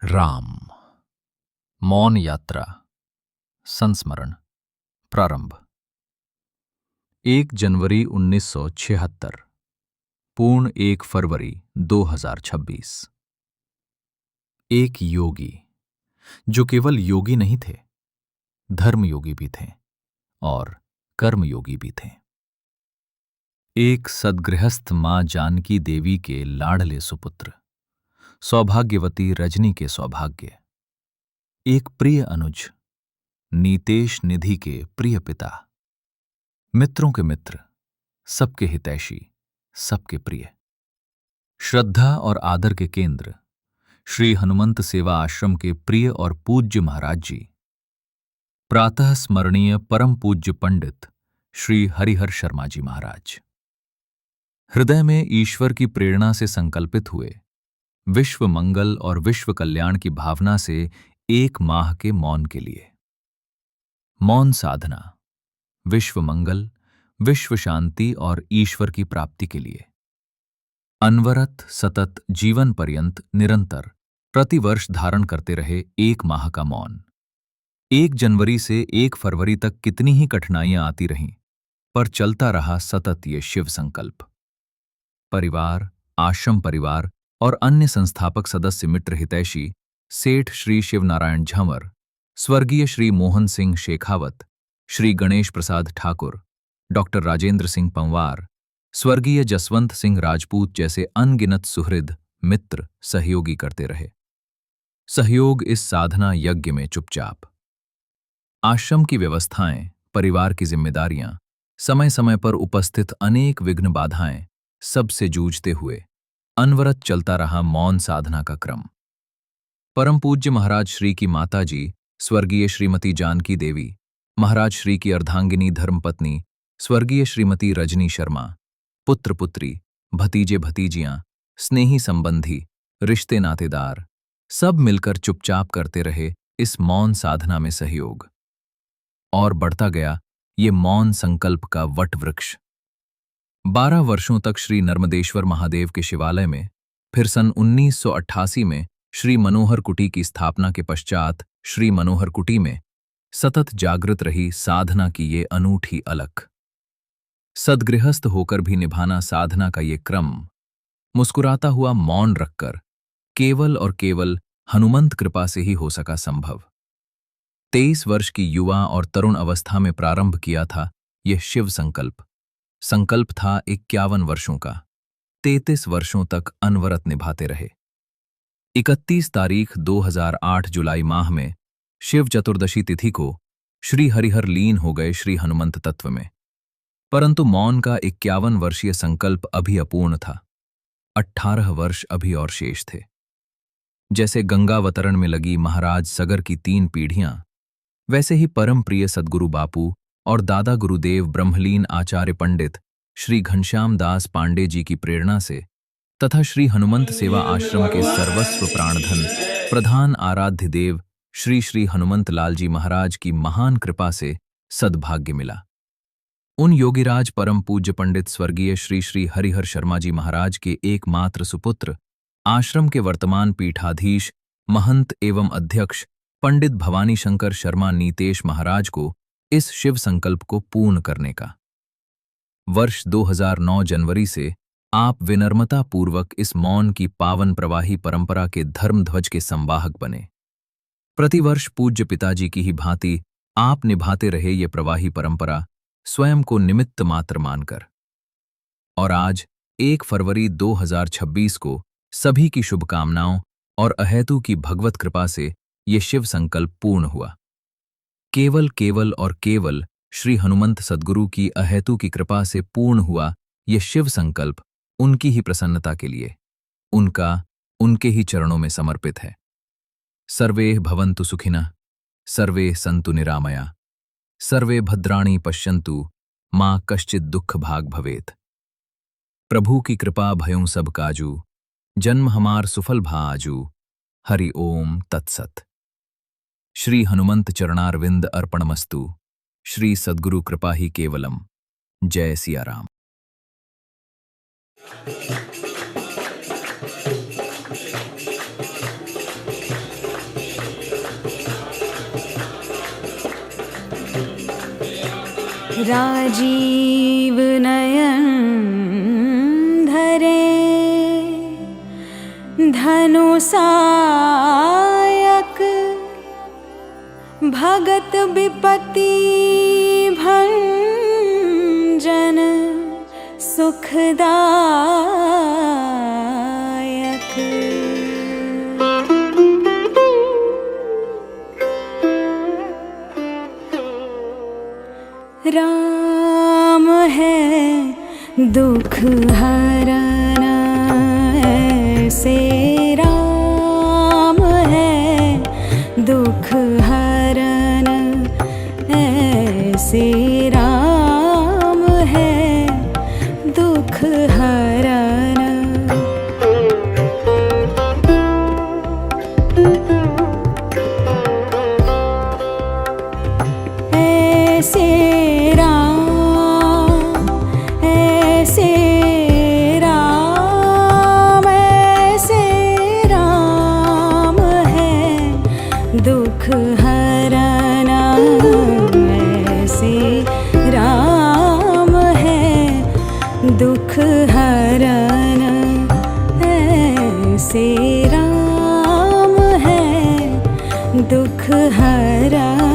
राम। मौन यात्रा। संस्मरण। प्रारंभ। 1 जनवरी 1976। पूर्ण 1 फरवरी 2026। एक योगी, जो केवल योगी नहीं थे, धर्म योगी भी थे और कर्म योगी भी थे। एक सद्गृहस्थ मां जानकी देवी के लाडले सुपुत्र, सौभाग्यवती रजनी के सौभाग्य, एक प्रिय अनुज, नीतेश निधि के प्रिय पिता, मित्रों के मित्र, सबके हितैषी, सबके प्रिय, श्रद्धा और आदर के केंद्र, श्री हनुमंत सेवा आश्रम के प्रिय और पूज्य महाराज जी, प्रातः स्मरणीय परम पूज्य पंडित श्री हरिहर शर्मा जी महाराज, हृदय में ईश्वर की प्रेरणा से संकल्पित हुए, विश्व मंगल और विश्व कल्याण की भावना से 1 माह के मौन के लिए। मौन साधना, विश्व मंगल, विश्व शांति और ईश्वर की प्राप्ति के लिए। अनवरत सतत जीवन पर्यंत निरंतर प्रतिवर्ष धारण करते रहे 1 माह का मौन। 1 जनवरी से 1 फरवरी तक कितनी ही कठिनाइयां आती रहीं, पर चलता रहा सतत ये शिव संकल्प। परिवार, आश्रम परिवार और अन्य संस्थापक सदस्य मित्र हितैषी सेठ श्री शिवनारायण झंवर, स्वर्गीय श्री मोहन सिंह शेखावत, श्री गणेश प्रसाद ठाकुर, डॉक्टर राजेंद्र सिंह पंवार, स्वर्गीय जसवंत सिंह राजपूत जैसे अनगिनत सुहृद मित्र सहयोगी करते रहे। सहयोग इस साधना यज्ञ में चुपचाप। आश्रम की व्यवस्थाएं, परिवार की जिम्मेदारियां, समय समय पर उपस्थित अनेक विघ्न बाधाएं, सबसे जूझते हुए अनवरत चलता रहा मौन साधना का क्रम। परम पूज्य महाराज श्री की माता जी, स्वर्गीय श्रीमती जानकी देवी, महाराज श्री की अर्धांगिनी धर्मपत्नी स्वर्गीय श्रीमती रजनी शर्मा, पुत्र पुत्री, भतीजे भतीजियां, स्नेही संबंधी, रिश्ते नातेदार, सब मिलकर चुपचाप करते रहे इस मौन साधना में सहयोग। और बढ़ता गया ये मौन संकल्प का वट वृक्ष। 12 वर्षों तक श्री नर्मदेश्वर महादेव के शिवालय में, फिर सन 1988 में श्री मनोहर कुटी की स्थापना के पश्चात श्री मनोहर कुटी में सतत जागृत रही साधना की ये अनूठी अलख। सद्गृहस्थ होकर भी निभाना साधना का ये क्रम, मुस्कुराता हुआ मौन रखकर, केवल और केवल हनुमंत कृपा से ही हो सका संभव। 23 वर्ष की युवा और तरुण अवस्था में प्रारंभ किया था यह शिव संकल्प। संकल्प था 51 वर्षों का, 33 वर्षों तक अनवरत निभाते रहे। 31 तारीख 2008 जुलाई माह में शिव चतुर्दशी तिथि को श्री हरिहर लीन हो गए श्री हनुमंत तत्व में। परंतु मौन का 51 वर्षीय संकल्प अभी अपूर्ण था। 18 वर्ष अभी और शेष थे। जैसे गंगावतरण में लगी महाराज सगर की 3 पीढ़ियां, वैसे ही परम प्रिय सद्गुरु बापू और दादा गुरुदेव ब्रह्मलीन आचार्य पंडित श्री घनश्याम दास पांडे जी की प्रेरणा से तथा श्री हनुमंत सेवा आश्रम के सर्वस्व प्राणधन प्रधान आराध्य देव श्री श्री हनुमंत लाल जी महाराज की महान कृपा से सद्भाग्य मिला। उन योगीराज परम पूज्य पंडित स्वर्गीय श्री श्री हरिहर शर्मा जी महाराज के एकमात्र सुपुत्र, आश्रम के वर्तमान पीठाधीश महंत एवं अध्यक्ष पंडित भवानी शंकर शर्मा नीतेश महाराज को इस शिव संकल्प को पूर्ण करने का। वर्ष 2009 जनवरी से आप विनम्रता पूर्वक इस मौन की पावन प्रवाही परंपरा के धर्मध्वज के संवाहक बने। प्रतिवर्ष पूज्य पिताजी की ही भांति आप निभाते रहे ये प्रवाही परंपरा, स्वयं को निमित्त मात्र मानकर। और आज 1 फरवरी 2026 को सभी की शुभकामनाओं और अहेतु की भगवत कृपा से ये शिव संकल्प पूर्ण हुआ। केवल केवल और केवल श्री हनुमंत सद्गुरु की अहेतु की कृपा से पूर्ण हुआ ये शिव संकल्प उनकी ही प्रसन्नता के लिए, उनके ही चरणों में समर्पित है। सर्वे भवन्तु सुखिनः, सर्वे सन्तु निरामया, सर्वे भद्राणि पश्यन्तु, मां कश्चित् दुख भाग भवेत। प्रभु की कृपा भयों सब काजू, जन्म हमार सुफल भा आजू। हरि ओम तत्सत। श्री हनुमंत चरणारविंद अर्पणमस्तु। श्री सद्गुरु कृपा ही केवलम। जय सिया राम। राजीव नयन धरे धनुषायक भगत विपत्ति भंजन सुखदायक। राम है दुख हरन ऐसे राम है दुख हरन ऐसे राम है दुख हरन। ऐसे दुख हरना ऐसे राम है दुख हरना ऐसे राम है दुख हरना।